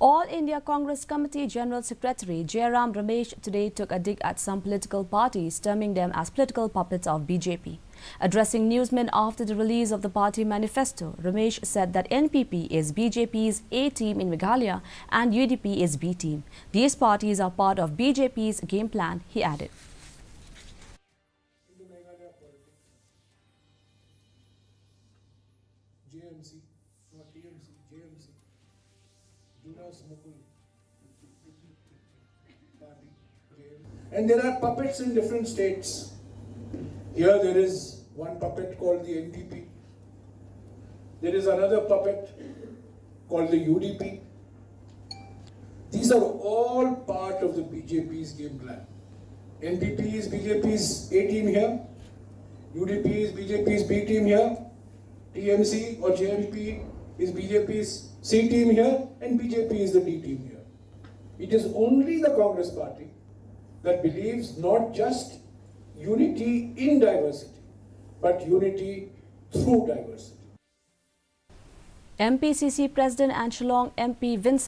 All India Congress Committee General Secretary Jairam Ramesh today took a dig at some political parties, terming them as political puppets of BJP. Addressing newsmen after the release of the party manifesto, Ramesh said that NPP is BJP's A team in Meghalaya and UDP is B team. These parties are part of BJP's game plan, he added. JMC, not TMC, JMC, Judas Mukul Party, JMC. And there are puppets in different states. Here there is one puppet called the NPP. There is another puppet called the UDP. These are all part of the BJP's game plan. NPP is BJP's A team here. UDP is BJP's B team here. TMC or JMP is BJP's C team here, and BJP is the D team here. It is only the Congress party that believes not just unity in diversity, but unity through diversity. MPCC President and Shillong MP Vincent